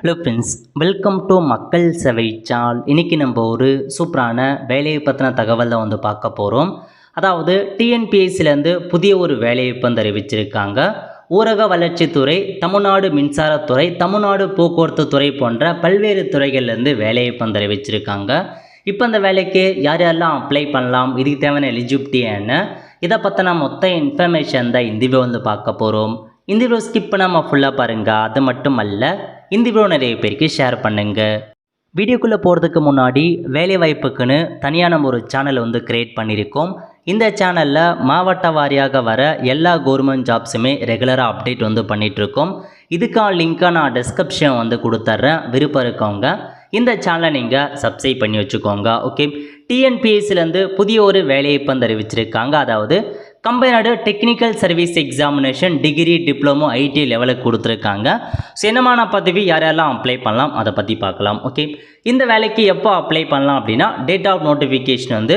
Hello friends, welcome to மக்கள் சேவை சால். இன்றைக்கி நம்ம ஒரு சூப்பரான வேலையை பற்றின தகவல் தான் பார்க்க போகிறோம். அதாவது டிஎன்பிஎஸ்சிலேருந்து புதிய ஒரு வேலையை அறிவிச்சிருக்காங்க. ஊரக வளர்ச்சித்துறை, தமிழ்நாடு மின்சாரத்துறை, தமிழ்நாடு போக்குவரத்து துறை போன்ற பல்வேறு துறைகள்லேருந்து வேலையை அறிவிச்சிருக்காங்க. இப்போ அந்த வேலைக்கு யார் யாரெல்லாம் அப்ளை பண்ணலாம், இதுக்கு தேவையான எலிஜிபிலிட்டி என்ன, இதை பற்றின மொத்த இன்ஃபர்மேஷன் தான் இந்த வீடியோ பார்க்க போகிறோம். இந்த வீடியோ ஸ்கிப் பண்ணாமல் ஃபுல்லாக பாருங்கள். அது மட்டும் அல்ல, இந்த வீடியோ நிறைய பேருக்கு ஷேர் பண்ணுங்க. வீடியோக்குள்ளே போகிறதுக்கு முன்னாடி வேலைவாய்ப்புக்குன்னு தனியாக நம்ம ஒரு சேனல் கிரியேட் பண்ணியிருக்கோம். இந்த சேனலில் மாவட்ட வாரியாக வர எல்லா கவர்மெண்ட் ஜாப்ஸுமே ரெகுலராக அப்டேட் பண்ணிகிட்ருக்கோம். இதுக்கான லிங்க்கை நான் டிஸ்கிரிப்ஷன் கொடுத்துட்றேன். விருப்பம் இருக்கவங்க இந்த சேனலை நீங்கள் சப்ஸ்கிரைப் பண்ணி வச்சுக்கோங்க. ஓகே, டிஎன்பிஎஸ்சிலேருந்து புதிய ஒரு வேலையை அறிவிச்சிருக்காங்க. அதாவது combined technical service examination degree, diploma, IT லெவலுக்கு கொடுத்துருக்காங்க. ஸோ என்னமான பதவி யாரெல்லாம் அப்ளை பண்ணலாம் அதை பற்றி பார்க்கலாம். ஓகே, இந்த வேலைக்கு எப்போ அப்ளை பண்ணலாம் அப்படின்னா, டேட் ஆஃப் நோட்டிஃபிகேஷன்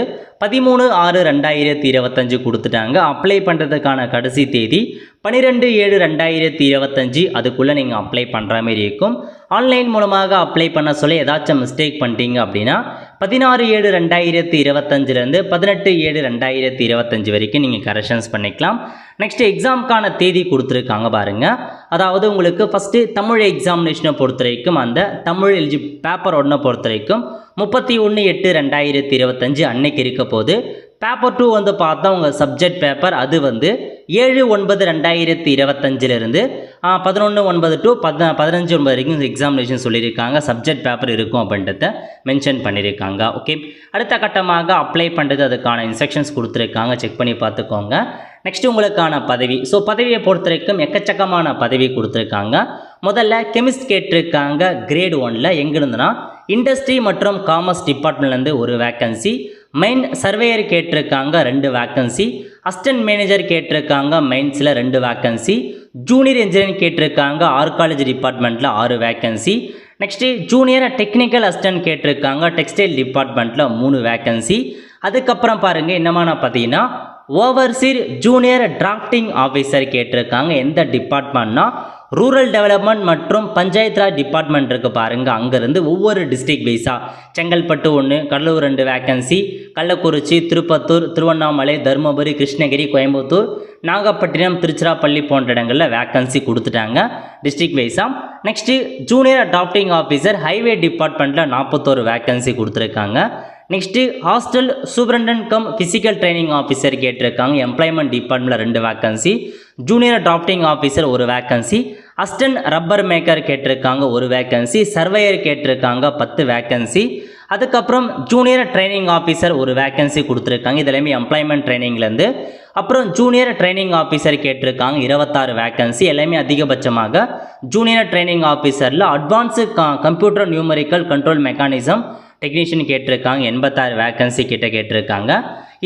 13/6/2025 கொடுத்துட்டாங்க. அப்ளை பண்ணுறதுக்கான கடைசி தேதி 12/7/2025. அதுக்குள்ளே நீங்கள் அப்ளை பண்ணுற மாதிரி இருக்கும். ஆன்லைன் மூலமாக அப்ளை பண்ண சொல்லி ஏதாச்சும் மிஸ்டேக் பண்ணிட்டீங்க அப்படின்னா 16/7/2025 18/7/2025 வரைக்கும் நீங்கள் கரெக்ஷன்ஸ் பண்ணிக்கலாம். நெக்ஸ்ட் எக்ஸாமுக்கான தேதி கொடுத்துருக்காங்க பாருங்கள். அதாவது உங்களுக்கு ஃபஸ்ட்டு தமிழ் எக்ஸாமினேஷனை பொறுத்த வரைக்கும் அந்த தமிழ் பேப்பர் ஒன்றை பொறுத்த வரைக்கும் 31/8/2025 அன்னைக்கு இருக்க போது. பேப்பர் 2 பார்த்தா உங்கள் சப்ஜெக்ட் பேப்பர் அது 7/9/2025 11/9 to 15/9 வரைக்கும் எக்ஸாமினேஷன் சொல்லியிருக்காங்க. சப்ஜெக்ட் பேப்பர் இருக்கும் அப்படின்றத மென்ஷன் பண்ணியிருக்காங்க. ஓகே, அடுத்த கட்டமாக அப்ளை பண்ணுறது அதுக்கான இன்ஸ்ட்ரக்ஷன்ஸ் கொடுத்துருக்காங்க. செக் பண்ணி பார்த்துக்கோங்க. நெக்ஸ்ட் உங்களுக்கான பதவி. ஸோ பதவியை பொறுத்த வரைக்கும் எக்கச்சக்கமான பதவி கொடுத்துருக்காங்க. முதல்ல கெமிஸ்ட் கேட்டிருக்காங்க. கிரேட் 1ல் எங்கிருந்துன்னா இண்டஸ்ட்ரி மற்றும் காமர்ஸ் டிபார்ட்மெண்ட்லேருந்து ஒரு வேக்கன்சி. மெயின் சர்வேயர் கேட்டிருக்காங்க 2 வேக்கன்சி. அசிஸ்டன்ட் மேனேஜர் கேட்டிருக்காங்க மெயின்ஸில் 2 வேக்கன்சி. ஜூனியர் இன்ஜினியர் கேட்டிருக்காங்க ஆர்காலஜி டிபார்ட்மெண்ட்டில் 6 vacancy. Next junior technical assistant கேட்டிருக்காங்க டெக்ஸ்டைல் டிபார்ட்மெண்ட்டில் 3 வேக்கன்சி. அதுக்கப்புறம் பாருங்கள் என்னமான பார்த்தீங்கன்னா ஓவர்சீர் ஜூனியர் டிராஃப்டிங் ஆஃபீஸர் கேட்டிருக்காங்க. எந்த டிபார்ட்மெண்ட்னா ரூரல் டெவலப்மெண்ட் மற்றும் பஞ்சாயத்து ராஜ் டிபார்ட்மெண்ட் இருக்குது பாருங்கள். அங்கேருந்து ஒவ்வொரு டிஸ்ட்ரிக்ட் வைஸாக செங்கல்பட்டு 1, கடலூர் 2 வேக்கன்சி, கள்ளக்குறிச்சி, திருப்பத்தூர், திருவண்ணாமலை, தருமபுரி, கிருஷ்ணகிரி, கோயம்புத்தூர், நாகப்பட்டினம், திருச்சிராப்பள்ளி போன்ற இடங்களில் வேக்கன்சி கொடுத்துட்டாங்க டிஸ்ட்ரிக்ட் வைஸாக. Next junior drafting officer highway டிபார்ட்மெண்ட்டில் 41 வேக்கன்சி கொடுத்துருக்காங்க. Next hostel superintendent cum physical training officer கேட்டிருக்காங்க எம்ப்ளாய்மெண்ட் டிபார்ட்மெண்ட்டில் 2 vacancy. Junior drafting officer 1 vacancy. Assistant rubber maker கேட்டிருக்காங்க 1 வேக்கன்சி. சர்வேயர் கேட்டிருக்காங்க 10 வேக்கன்சி. அதுக்கப்புறம் ஜூனியர் ட்ரைனிங் ஆஃபீஸர் 1 வேக்கன்சி கொடுத்துருக்காங்க. இதெல்லாமே எம்ப்ளாய்மெண்ட் ட்ரைனிங்லேருந்து. அப்புறம் ஜூனியர் ட்ரைனிங் ஆஃபீஸர் கேட்டிருக்காங்க 26 வேக்கன்சி. எல்லாமே அதிகபட்சமாக ஜூனியர் ட்ரைனிங் ஆஃபீஸரில் advance computer numerical control mechanism technician கேட்டிருக்காங்க 86 வேக்கன்சி கிட்ட கேட்டிருக்காங்க.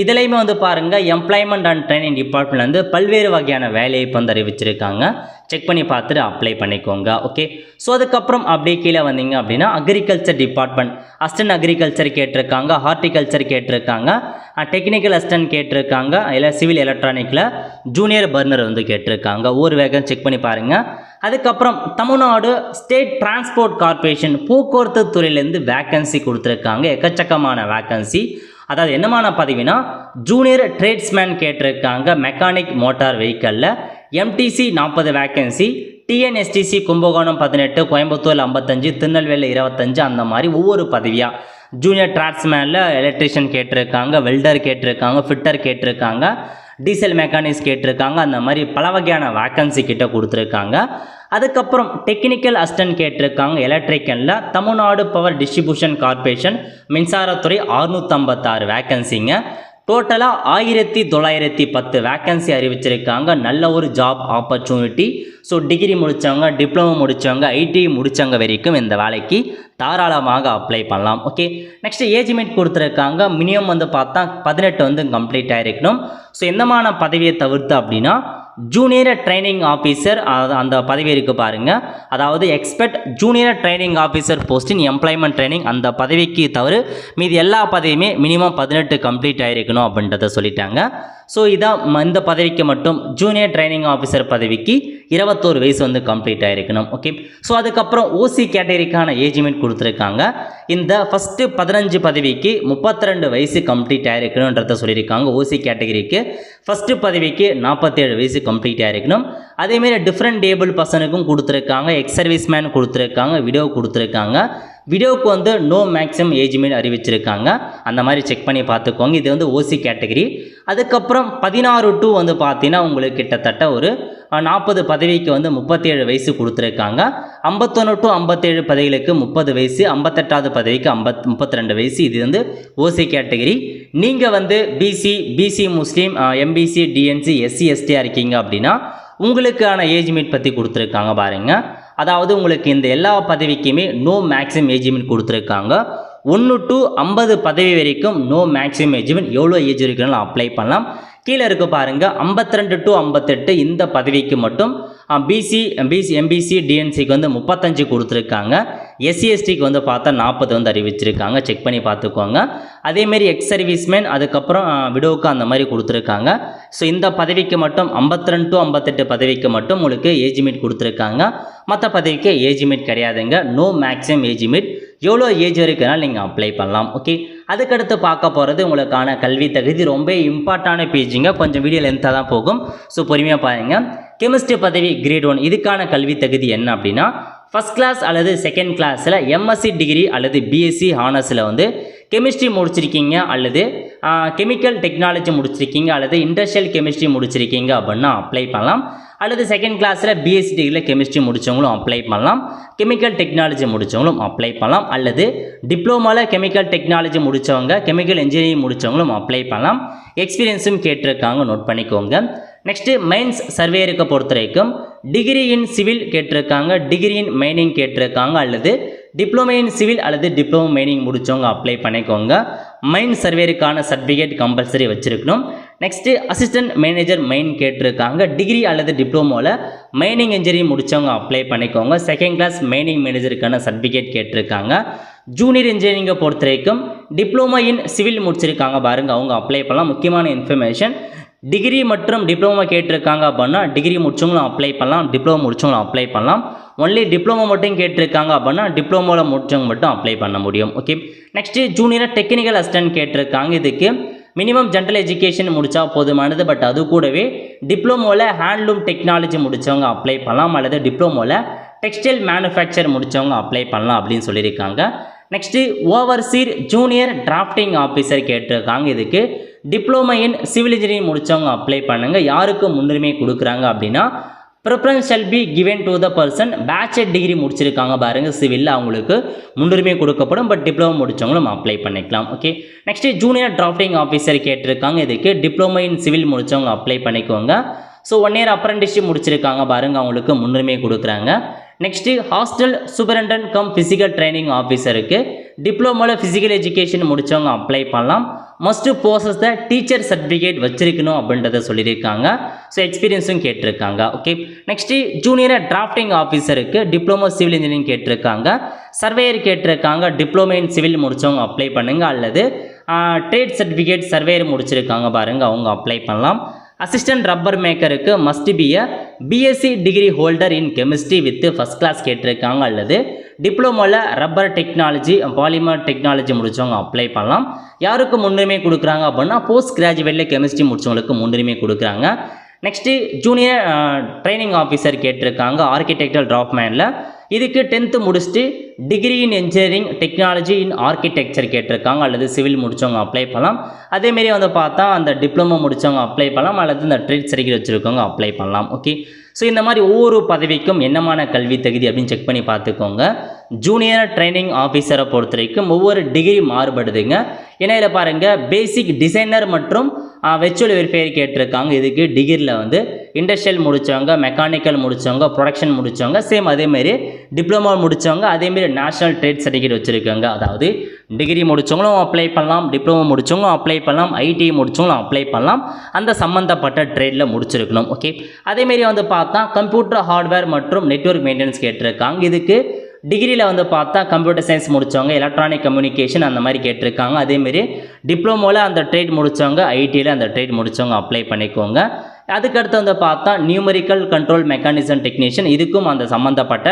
இதுலேயுமே பாருங்கள் எம்ப்ளாய்மெண்ட் அண்ட் ட்ரைனிங் டிபார்ட்மெண்ட்லேருந்து பல்வேறு வகையான வேலையை அறிவிச்சிருக்காங்க. செக் பண்ணி பார்த்துட்டு அப்ளை பண்ணிக்கோங்க. ஓகே, ஸோ அதுக்கப்புறம் அப்படியே கீழே வந்தீங்க அப்படின்னா அக்ரிகல்ச்சர் டிபார்ட்மெண்ட் அசிஸ்டன்ட் அக்ரிகல்ச்சர் கேட்டிருக்காங்க, ஹார்டிகல்ச்சர் கேட்டிருக்காங்க, டெக்னிக்கல் அசிஸ்டன்ட் கேட்டிருக்காங்க, இல்லை சிவில் எலக்ட்ரானிக்கில் ஜூனியர் பர்னர் கேட்டிருக்காங்க. ஒவ்வொரு வேகம் செக் பண்ணி பாருங்கள். அதுக்கப்புறம் தமிழ்நாடு ஸ்டேட் டிரான்ஸ்போர்ட் கார்பரேஷன் போக்குவரத்து துறையிலேருந்து வேக்கன்சி கொடுத்துருக்காங்க. எக்கச்சக்கமான வேக்கன்சி. அதாவது என்னமான பதவினா ஜூனியர் ட்ரேட்ஸ்மேன் கேட்டிருக்காங்க மெக்கானிக் மோட்டார் வெஹிக்கலில். எம்டிசி 40 வேக்கன்சி. டிஎன்எஸ்டிசி கும்பகோணம் 18, கோயம்புத்தூர் 55, திருநெல்வேலி 25, அந்த மாதிரி ஒவ்வொரு பதவியாக. ஜூனியர் டிராட்ஸ்மேனில் எலக்ட்ரிஷியன் கேட்டிருக்காங்க, வெல்டர் கேட்டிருக்காங்க, ஃபிட்டர் கேட்டிருக்காங்க, டீசல் மெக்கானிக்ஸ் கேட்டிருக்காங்க. அந்த மாதிரி பல வகையான வேக்கன்சி கிட்ட கொடுத்துருக்காங்க. அதுக்கப்புறம் டெக்னிக்கல் அசிஸ்டன்ட் கேட்டிருக்காங்க எலக்ட்ரிக்கலில். தமிழ்நாடு பவர் டிஸ்ட்ரிபியூஷன் கார்பரேஷன் மின்சாரத்துறை 656 வேக்கன்சிங்க. டோட்டலாக 1910 வேக்கன்சி அறிவிச்சிருக்காங்க. நல்ல ஒரு ஜாப் ஆப்பர்ச்சுனிட்டி. ஸோ டிகிரி முடித்தவங்க, டிப்ளமோ முடித்தவங்க, ஐடி முடித்தவங்க வரைக்கும் இந்த வேலைக்கு தாராளமாக அப்ளை பண்ணலாம். ஓகே, நெக்ஸ்ட் ஏஜ் லிமிட் கொடுத்துருக்காங்க. மினிமம் பார்த்தா 18 கம்ப்ளீட் ஆகிருக்கணும். ஸோ எந்தமான பதவியை தவிர்த்து அப்படின்னா ஜூனியர் ட்ரைனிங் ஆஃபீஸர் அந்த பதவி இருக்குது பாருங்கள். அதாவது expert junior training officer post இன் எம்ப்ளாய்மெண்ட் ட்ரைனிங் அந்த பதவிக்கு தவிர மீதி எல்லா பதவியுமே மினிமம் 18 கம்ப்ளீட் ஆகிருக்கணும் அப்படின்றத சொல்லிட்டாங்க. ஸோ இதான் இந்த பதவிக்கு மட்டும் ஜூனியர் ட்ரைனிங் ஆஃபீஸர் பதவிக்கு 21 வயசு வந்து கம்ப்ளீட் ஆகிருக்கணும். ஓகே, ஸோ அதுக்கப்புறம் ஓசி கேட்டகரிக்கான ஏஜ் லிமிட் கொடுத்துருக்காங்க. இந்த ஃபஸ்ட்டு 15 பதவிக்கு 32 வயசு கம்ப்ளீட் ஆகிருக்கணுன்றத சொல்லியிருக்காங்க. ஓசி கேட்டகரிக்கு ஃபஸ்ட்டு பதவிக்கு 47 வயசு கம்ப்ளீட் ஆகிருக்கணும். அதேமாரி டிஃப்ரெண்ட் ஏபிள் பர்சனுக்கும் கொடுத்துருக்காங்க, எக்ஸ் சர்வீஸ் மேன் கொடுத்துருக்காங்க, விடோ கொடுத்துருக்காங்க. விடோவுக்கு வந்து நோ மேக்ஸிமம் ஏஜ் லிமிட் அறிவிச்சிருக்காங்க. அந்த மாதிரி செக் பண்ணி பார்த்துக்கோங்க. இது வந்து ஓசி கேட்டகரி. அதுக்கப்புறம் 16 to வந்து பார்த்தீங்கன்னா உங்களுக்கு கிட்டத்தட்ட ஒரு 40 பதவிக்கு வந்து 37 வயசு கொடுத்துருக்காங்க. 51 to 57 பதவிகளுக்கு 30 வயசு, 58வது பதவிக்கு 32 வயசு. இது வந்து ஓசி கேட்டகரி. நீங்கள் வந்து பிசி முஸ்லீம், எம்பிசி, டிஎன்சி, எஸ்சி, எஸ்டியாக இருக்கீங்க அப்படின்னா உங்களுக்கான ஏஜ் லிமிட் பற்றி கொடுத்துருக்காங்க பாருங்கள். அதாவது உங்களுக்கு இந்த எல்லா பதவிக்குமே நோ மேக்ஸிமம் ஏஜ் லிமிட் கொடுத்துருக்காங்க. 1 to 50 பதவி வரைக்கும் நோ மேக்ஸிமம் ஏஜ் லிமிட், எவ்வளோ ஏஜ் வரைக்கும் அப்ளை பண்ணலாம். கீழே இருக்க பாருங்கள் 52 to 58 இந்த பதவிக்கு மட்டும் பிசி, எம்பிசி, டிஎன்சிக்கு வந்து 35 கொடுத்துருக்காங்க. எஸ்சி, எஸ்டிக்கு வந்து பார்த்தா 40 வந்து அறிவிச்சிருக்காங்க. செக் பண்ணி பார்த்துக்கோங்க. அதேமாரி எக்ஸ் சர்வீஸ்மேன், அதுக்கப்புறம் விடோவுக்கு அந்த மாதிரி கொடுத்துருக்காங்க. ஸோ இந்த பதவிக்கு மட்டும் 52 to 58 பதவிக்கு மட்டும் உங்களுக்கு ஏஜ் லிமிட் கொடுத்துருக்காங்க. மற்ற பதவிக்கு ஏஜ் லிமிட் கிடையாதுங்க. நோ மேக்ஸிமம் ஏஜ் லிமிட், எவ்வளோ ஏஜ் வரைக்கும்னாலும் நீங்கள் அப்ளை பண்ணலாம். ஓகே, அதுக்கடுத்து பார்க்க போகிறது உங்களுக்கான கல்வி தகுதி. ரொம்ப இம்பார்ட்டான பேஜுங்க, கொஞ்சம் வீடியோ லென்த்தாக தான் போகும். ஸோ பொறுமையாக பாருங்கள். கெமிஸ்ட்ரி பதவி கிரேட் 1 இதுக்கான கல்வி தகுதி என்ன அப்படின்னா ஃபஸ்ட் கிளாஸ் அல்லது செகண்ட் கிளாஸில் எம்எஸ்சி டிகிரி அல்லது பிஎஸ்சி ஹானர்ஸில் வந்து கெமிஸ்ட்ரி முடிச்சிருக்கீங்க அல்லது கெமிக்கல் டெக்னாலஜி முடிச்சிருக்கீங்க அல்லது இண்டஸ்ட்ரியல் கெமிஸ்ட்ரி முடிச்சிருக்கீங்க அப்படின்னா அப்ளை பண்ணலாம். அல்லது செகண்ட் கிளாஸில் பிஎஸ்சி டிகிரியில் கெமிஸ்ட்ரி முடித்தவங்களும் அப்ளை பண்ணலாம். கெமிக்கல் டெக்னாலஜி முடித்தவங்களும் அப்ளை பண்ணலாம். அல்லது டிப்ளமோவில் கெமிக்கல் டெக்னாலஜி முடித்தவங்க, கெமிக்கல் இன்ஜினியரிங் முடித்தவங்களும் அப்ளை பண்ணலாம். எக்ஸ்பீரியன்ஸும் கேட்டிருக்காங்க, நோட் பண்ணிக்கோங்க. நெக்ஸ்ட்டு மைன்ஸ் சர்வேயருக்கு பொறுத்த வரைக்கும் டிகிரி இன் சிவில் கேட்டிருக்காங்க, டிகிரி இன் மைனிங் கேட்டிருக்காங்க. அல்லது டிப்ளமோ இன் சிவில் அல்லது டிப்ளமோ மைனிங் முடித்தவங்க அப்ளை பண்ணிக்கோங்க. மைன் சர்வேயருக்கான சர்டிஃபிகேட் கம்பல்சரி வச்சுருக்கணும். நெக்ஸ்ட்டு அசிஸ்டன்ட் மேனேஜர் மைன் கேட்டிருக்காங்க. டிகிரி அல்லது டிப்ளமோவில் மைனிங் இன்ஜினியரிங் முடித்தவங்க அப்ளை பண்ணிக்கோங்க. செகண்ட் கிளாஸ் மைனிங் மேனேஜருக்கான சர்டிஃபிகேட் கேட்டிருக்காங்க. ஜூனியர் இன்ஜினியரிங்கை பொறுத்த வரைக்கும் டிப்ளமோ இன் சிவில் முடிச்சிருக்காங்க பாருங்கள், அவங்க அப்ளை பண்ணலாம். முக்கியமான இன்ஃபர்மேஷன், டிகிரி மற்றும் டிப்ளமோ கேட்டிருக்காங்க அப்படின்னா டிகிரி முடிச்சவங்களும் அப்ளை பண்ணலாம், டிப்ளமோ முடிச்சவங்களும் அப்ளை பண்ணலாம். ஒன்லி டிப்ளமோ மட்டும் கேட்டிருக்காங்க அப்படின்னா டிப்ளமோவில் முடிச்சவங்க மட்டும் அப்ளை பண்ண முடியும். Okay, next junior technical assistant கேட்டிருக்காங்க. இதுக்கு மினிமம் ஜென்ரல் எஜுகேஷன் முடித்தா போதுமானது. பட் அது கூடவே டிப்ளமோவில் ஹேண்ட்லூம் டெக்னாலஜி முடித்தவங்க அப்ளை பண்ணலாம். அல்லது டிப்ளமோவில் டெக்ஸ்டைல் மேனுஃபேக்சர் முடித்தவங்க அப்ளை பண்ணலாம் அப்படின்னு சொல்லியிருக்காங்க. Next overseer junior drafting officer கேட்டிருக்காங்க. இதுக்கு டிப்ளமோ இன் சிவில் இன்ஜினியரிங் முடித்தவங்க அப்ளை பண்ணுங்கள். யாருக்கு முன்னுரிமை கொடுக்குறாங்க அப்படின்னா preference shall be given to the person bachelor degree முடிச்சிருக்காங்க பாருங்கள் சிவிலில், அவங்களுக்கு முன்னுரிமை கொடுக்கப்படும். பட் டிப்ளமோ முடித்தவங்களும் அப்ளை பண்ணிக்கலாம். Okay, next junior drafting officer கேட்டிருக்காங்க. இதுக்கு டிப்ளமோ இன் சிவில் முடித்தவங்க அப்ளை பண்ணிக்கோங்க. ஸோ 1 year அப்ரண்டிஸ்ஷிப் முடிச்சிருக்காங்க பாருங்கள், அவங்களுக்கு முன்னுரிமை கொடுக்குறாங்க. Next hostel superintendent cum physical training ஆஃபீஸருக்கு டிப்ளமோவில் ஃபிசிக்கல் எஜுகேஷன் முடித்தவங்க அப்ளை பண்ணலாம். Must possess the teacher certificate வச்சிருக்கணும் அப்படின்றத சொல்லியிருக்காங்க. ஸோ எக்ஸ்பீரியன்ஸும் கேட்டிருக்காங்க. ஓகே, நெக்ஸ்ட்டு ஜூனியர் டிராஃப்டிங் ஆஃபீஸருக்கு டிப்ளமோ சிவில் இன்ஜினியரிங் கேட்டிருக்காங்க. சர்வேயர் கேட்டிருக்காங்க. டிப்ளமோ இன் சிவில் முடித்தவங்க அப்ளை பண்ணுங்கள். அல்லது ட்ரேட் சர்டிஃபிகேட் சர்வேயர் முடிச்சிருக்காங்க பாருங்கள், அவங்க அப்ளை பண்ணலாம். அசிஸ்டன்ட் ரப்பர் மேக்கருக்கு must be a BSc degree holder in chemistry with first class கேட்டிருக்காங்க. அல்லது டிப்ளமோவில் ரப்பர் டெக்னாலஜி, பாலிமர் டெக்னாலஜி முடித்தவங்க அப்ளை பண்ணலாம். யாருக்கு முன்னுரிமை கொடுக்குறாங்க அப்படின்னா போஸ்ட் கிராஜுவேட்டில் கெமிஸ்ட்ரி முடித்தவங்களுக்கு முன்னுரிமை கொடுக்குறாங்க. நெக்ஸ்ட்டு ஜூனியர் ட்ரைனிங் ஆஃபீஸர் கேட்டிருக்காங்க ஆர்கிடெக்டல் டிராஃப்ட்மேனில். இதுக்கு 10th முடிச்சுட்டு degree in engineering technology in architecture கேட்டிருக்காங்க. அல்லது சிவில் முடித்தவங்க அப்ளை பண்ணலாம். அதேமாரி வந்து பார்த்தா அந்த டிப்ளமோ முடித்தவங்க அப்ளை பண்ணலாம். அல்லது இந்த ட்ரேட் சர்டிஃபிகேட் வச்சுருக்கவங்க அப்ளை பண்ணலாம். ஓகே, ஸோ இந்த மாதிரி ஒவ்வொரு பதவிக்கும் என்னமான கல்வி தகுதி அப்படின்னு செக் பண்ணி பார்த்துக்கோங்க. ஜூனியர் ட்ரைனிங் ஆஃபீஸரை பொறுத்த வரைக்கும் ஒவ்வொரு டிகிரி மாறுபடுதுங்க. ஏன்னா இதில் பாருங்கள் பேசிக் டிசைனர் மற்றும் வெர்ச்சுவல் வெரிஃபையர் கேட்டிருக்காங்க. இதுக்கு டிகிரியில் வந்து இண்டஸ்ட்ரியல் முடித்தவங்க, மெக்கானிக்கல் முடித்தவங்க, ப்ரொடக்ஷன் முடித்தவங்க, சேம் அதேமாரி டிப்ளமோ முடித்தவங்க, அதேமாரி நேஷனல் ட்ரேட் சர்டிஃபிகேட் வச்சுருக்காங்க. அதாவது டிகிரி முடித்தவங்களும் அப்ளை பண்ணலாம், டிப்ளமோ முடித்தவங்களும் அப்ளை பண்ணலாம், ஐடிஐ முடித்தவங்களும் அப்ளை பண்ணலாம். அந்த சம்மந்தப்பட்ட ட்ரேடில் முடிச்சிருக்கணும். ஓகே, அதேமாரி வந்து பார்த்தா கம்ப்யூட்டர் ஹார்ட்வேர் மற்றும் நெட்வொர்க் மெயின்டெனன்ஸ் கேட்டிருக்காங்க. இதுக்கு டிகிரியில் வந்து பார்த்தா கம்ப்யூட்டர் சயின்ஸ் முடித்தவங்க, எலக்ட்ரானிக் கம்யூனிகேஷன் அந்த மாதிரி கேட்டிருக்காங்க. அதேமாரி டிப்ளமோவில் அந்த ட்ரேட் முடித்தவங்க, ஐடியில் அந்த ட்ரேட் முடித்தவங்க அப்ளை பண்ணிக்கோங்க. அதுக்கடுத்து வந்து பார்த்தா நியூமரிக்கல் கண்ட்ரோல் மெக்கானிசம் டெக்னீஷியன், இதுக்கும் அந்த சம்மந்தப்பட்ட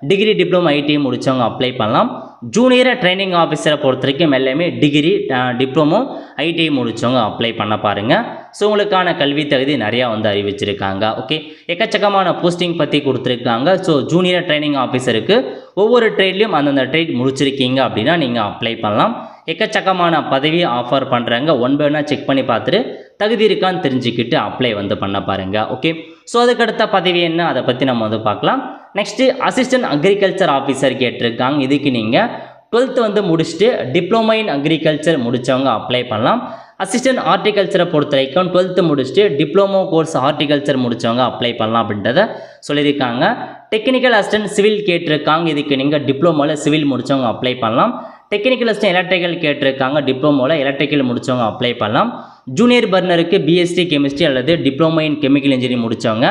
டிகிரி டிப்ளமோ ஐடிஐ முடித்தவங்க அப்ளை பண்ணலாம். ஜூனியர் ட்ரைனிங் ஆஃபீஸரை பொறுத்த வரைக்கும் எல்லாமே டிகிரி டிப்ளமோ ஐடிஐ முடித்தவங்க அப்ளை பண்ண பாருங்கள். ஸோ உங்களுக்கான கல்வி தகுதி நிறையா வந்து அறிவிச்சிருக்காங்க. ஓகே, எக்கச்சக்கமான போஸ்டிங் பற்றி கொடுத்துருக்காங்க. ஸோ ஜூனியர் ட்ரைனிங் ஆஃபீஸருக்கு ஒவ்வொரு ட்ரேட்லையும் அந்தந்த ட்ரேட் முடிச்சிருக்கீங்க அப்படின்னா நீங்கள் அப்ளை பண்ணலாம். எக்கச்சக்கமான பதவி ஆஃபர் பண்ணுறாங்க. ஒன் பை ஒன்னாக செக் பண்ணி பார்த்துட்டு தகுதி இருக்கான்னு தெரிஞ்சுக்கிட்டு அப்ளை வந்து பண்ண பாருங்கள். ஓகே, ஸோ அதுக்கடுத்த பதவி என்ன அதை பற்றி நம்ம வந்து பார்க்கலாம். நெக்ஸ்ட்டு அசிஸ்டன்ட் அக்ரிகல்ச்சர் ஆஃபீஸர் கேட்டிருக்காங்க. இதுக்கு நீங்கள் 12th வந்து முடிச்சுட்டு டிப்ளமோ இன் அக்ரிகல்ச்சர் முடித்தவங்க அப்ளை பண்ணலாம். அசிஸ்டன்ட் ஹார்டிகல்ச்சரை பொறுத்த வரைக்கும் 12th முடிச்சுட்டு டிப்ளமோ கோர்ஸ் ஹார்டிகல்ச்சர் முடித்தவங்க அப்ளை பண்ணலாம் அப்படின்றத சொல்லியிருக்காங்க. டெக்னிக்கல் அசிஸ்டன்ட் சிவில் கேட்டிருக்காங்க. இதுக்கு நீங்கள் டிப்ளமோவில் சிவில் முடித்தவங்க அப்ளை பண்ணலாம். டெக்னிக்கல் அசிஸ்டன்ட் எலக்ட்ரிக்கல் கேட்டிருக்காங்க. டிப்ளமோவில் எலக்ட்ரிக்கல் முடித்தவங்க அப்ளை பண்ணலாம். ஜூனியர் பர்னருக்கு பிஎஸ்டி கெமிஸ்ட்ரி அல்லது டிப்ளமோ இன் கெமிக்கல் இன்ஜினியரிங் முடித்தவங்க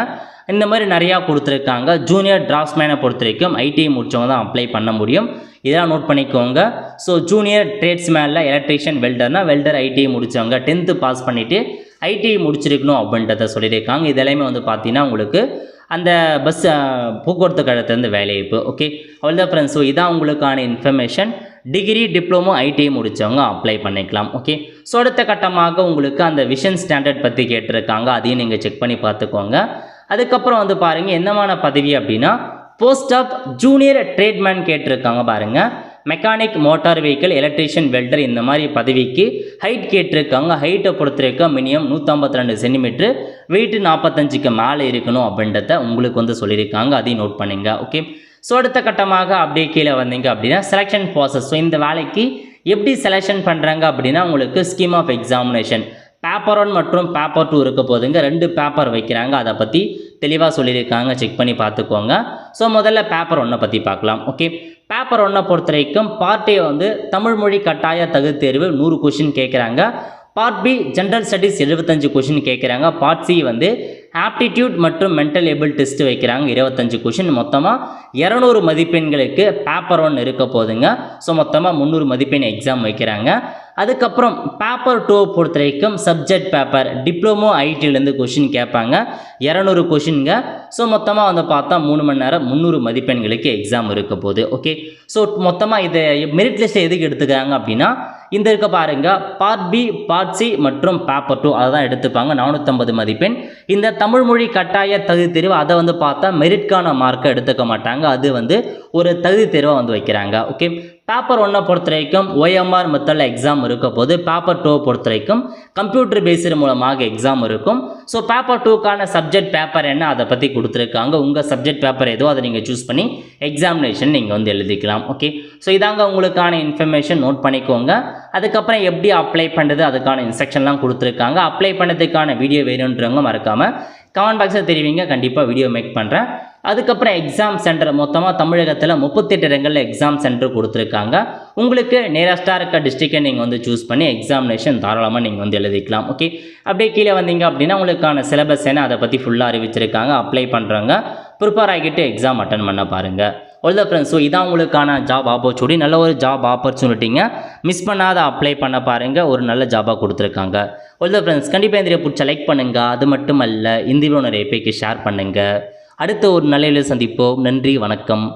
இந்த மாதிரி நிறையா கொடுத்துருக்காங்க. ஜூனியர் டிராஃப்ட்ஸ்மேனை பொறுத்த வரைக்கும் ஐடிஐ முடித்தவங்க தான் அப்ளை பண்ண முடியும். இதெல்லாம் நோட் பண்ணிக்கோங்க. ஸோ ஜூனியர் ட்ரேட்ஸ்மேனில் எலக்ட்ரிஷியன் வெல்டர் ஐடிஐ முடித்தவங்க 10th பாஸ் பண்ணிவிட்டு ஐடிஐ முடிச்சிருக்கணும் அப்படின்றத சொல்லியிருக்காங்க. இதெல்லாமே வந்து பார்த்தீங்கன்னா உங்களுக்கு அந்த பஸ் போக்குவரத்து கழகத்துலேருந்து வேலைவாய்ப்பு. ஓகே, அவ்வளோதான் ஃப்ரெண்ட்ஸ். ஸோ இதான் உங்களுக்கான இன்ஃபர்மேஷன். டிகிரி டிப்ளமோ ஐடிஐ முடித்தவங்க அப்ளை பண்ணிக்கலாம். ஓகே, ஸோ அடுத்த கட்டமாக உங்களுக்கு அந்த விஷன் ஸ்டாண்டர்ட் பற்றி கேட்டிருக்காங்க. அதையும் நீங்கள் செக் பண்ணி பார்த்துக்கோங்க. அதுக்கப்புறம் வந்து பாருங்கள் என்னமான பதவி அப்படின்னா போஸ்ட் ஆஃப் ஜூனியர் ட்ரேட்மேன் கேட்டிருக்காங்க. பாருங்கள், mechanic, motor vehicle, electrician, welder இந்த மாதிரி பதவிக்கு ஹைட் கேட்டிருக்காங்க. ஹைட்டை பொறுத்த வரைக்கும் மினிமம் 152 சென்டிமீட்ரு, வெயிட்டு 45க்கு மேலே இருக்கணும் அப்படின்றத உங்களுக்கு வந்து சொல்லியிருக்காங்க. அதையும் நோட் பண்ணுங்க. ஓகே, ஸோ அடுத்த கட்டமாக அப்படியே கீழே வந்தீங்க அப்படின்னா செலெக்ஷன் ப்ராசஸ். ஸோ இந்த வேலைக்கு எப்படி செலெக்ஷன் பண்ணுறாங்க அப்படின்னா உங்களுக்கு ஸ்கீம் ஆஃப் எக்ஸாமினேஷன் பேப்பர் 1 மற்றும் பேப்பர் 2 இருக்க போதுங்க. 2 பேப்பர் வைக்கிறாங்க. அதை பற்றி தெளிவாக சொல்லியிருக்காங்க. செக் பண்ணி பார்த்துக்கோங்க. ஸோ முதல்ல பேப்பர் 1 பற்றி பார்க்கலாம். ஓகே, பேப்பர் 1 பொறுத்த வரைக்கும் பார்ட் A வந்து தமிழ் மொழி கட்டாய தகுதி தேர்வு 100 கொஷின் கேட்குறாங்க. Part B general studies 75 question கேட்குறாங்க. பார்ட் C வந்து ஆப்டிடியூட் மற்றும் மென்டல் ஏபிள் டெஸ்ட் வைக்கிறாங்க 25 கொஷின். மொத்தமாக 200 மதிப்பெண்களுக்கு பேப்பர் 1 இருக்க போதுங்க. ஸோ மொத்தமாக 300 மதிப்பெண் எக்ஸாம் வைக்கிறாங்க. அதுக்கப்புறம் பேப்பர் 2 பொறுத்த வரைக்கும் சப்ஜெக்ட் பேப்பர் டிப்ளமோ ஐடியிலேருந்து கொஷின் கேட்பாங்க 200 கொஷின்ங்க. ஸோ மொத்தமாக வந்து பார்த்தா 3 மணி நேரம் 300 மதிப்பெண்களுக்கு எக்ஸாம் இருக்க போகுது. ஓகே, ஸோ மொத்தமாக இதை மெரிட் லிஸ்ட்டை எதுக்கு எடுத்துக்கிறாங்க அப்படின்னா இந்த இருக்க பாருங்க பார்ட் B, பார்ட் C மற்றும் பேப்பர் 2 அதை தான் எடுத்துப்பாங்க. 450 மதிப்பெண். இந்த தமிழ் மொழி கட்டாய தகுதி தேர்வு அதை வந்து பார்த்தா மெரிட்கான மார்க்கை எடுத்துக்க மாட்டாங்க. அது வந்து ஒரு தகுதி தேர்வாக வந்து வைக்கிறாங்க. ஓகே, பேப்பர் 1 பொறுத்த வரைக்கும் OMR மெத்தடில் எக்ஸாம் இருக்க போது பேப்பர் 2 பொறுத்த வரைக்கும் கம்ப்யூட்டர் பேஸ்டு மூலமாக எக்ஸாம் இருக்கும். ஸோ பேப்பர் 2க்கான சப்ஜெக்ட் பேப்பர் என்ன அதை பற்றி கொடுத்துருக்காங்க. உங்கள் சப்ஜெக்ட் பேப்பர் ஏதோ அதை நீங்கள் சூஸ் பண்ணி எக்ஸாமினேஷன் நீங்கள் வந்து எழுதிக்கலாம். ஓகே, ஸோ இதாங்க உங்களுக்கான இன்ஃபர்மேஷன். நோட் பண்ணிக்கோங்க. அதுக்கப்புறம் எப்படி அப்ளை பண்ணுறது அதுக்கான இன்ஸ்ட்ரக்ஷன்லாம் கொடுத்துருக்காங்க. அப்ளை பண்ணுறதுக்கான வீடியோ வேணுன்றவங்க மறக்காமல் கமெண்ட் பாக்ஸில் தெரிவிங்க. கண்டிப்பாக வீடியோ மேக் பண்ணுறேன். அதுக்கப்புறம் எக்ஸாம் சென்டர் மொத்தமாக தமிழகத்தில் 38 இடங்களில் எக்ஸாம் சென்டர் கொடுத்துருக்காங்க. உங்களுக்கு நியரஸ்ட்டாக இருக்க டிஸ்ட்ரிக்டை நீங்கள் வந்து சூஸ் பண்ணி எக்ஸாமினேஷன் தாராளமாக நீங்கள் வந்து எழுதிக்கலாம். ஓகே, அப்படியே கீழே வந்தீங்க அப்படின்னா உங்களுக்கான சிலபஸ் என்ன அதை பற்றி ஃபுல்லாக அறிவிச்சிருக்காங்க. அப்ளை பண்ணுறவங்க ப்ரிப்பேர் ஆகிட்டு எக்ஸாம் அட்டன் பண்ண பாருங்கள். ஒல்ல ஃப்ரெண்ட்ஸ், ஸோ இதான் உங்களுக்கான ஜாப் ஆப்பர்ச்சுனிட்டி. நல்ல ஒரு ஜாப் ஆப்பர்ச்சுனிட்டிங்க. மிஸ் பண்ணாத அப்ளை பண்ண பாருங்கள். ஒரு நல்ல ஜாபாக கொடுத்துருக்காங்க. ஒல்ல ஃப்ரெண்ட்ஸ், கண்டிப்பாக இந்த வீடியோ பிடிச்ச லைக் பண்ணுங்கள். அது மட்டும் அல்ல இந்த வீடியோ நிறைய பேருக்கு ஷேர் பண்ணுங்கள். அடுத்த ஒரு நல்ல சந்திப்போம். நன்றி, வணக்கம்.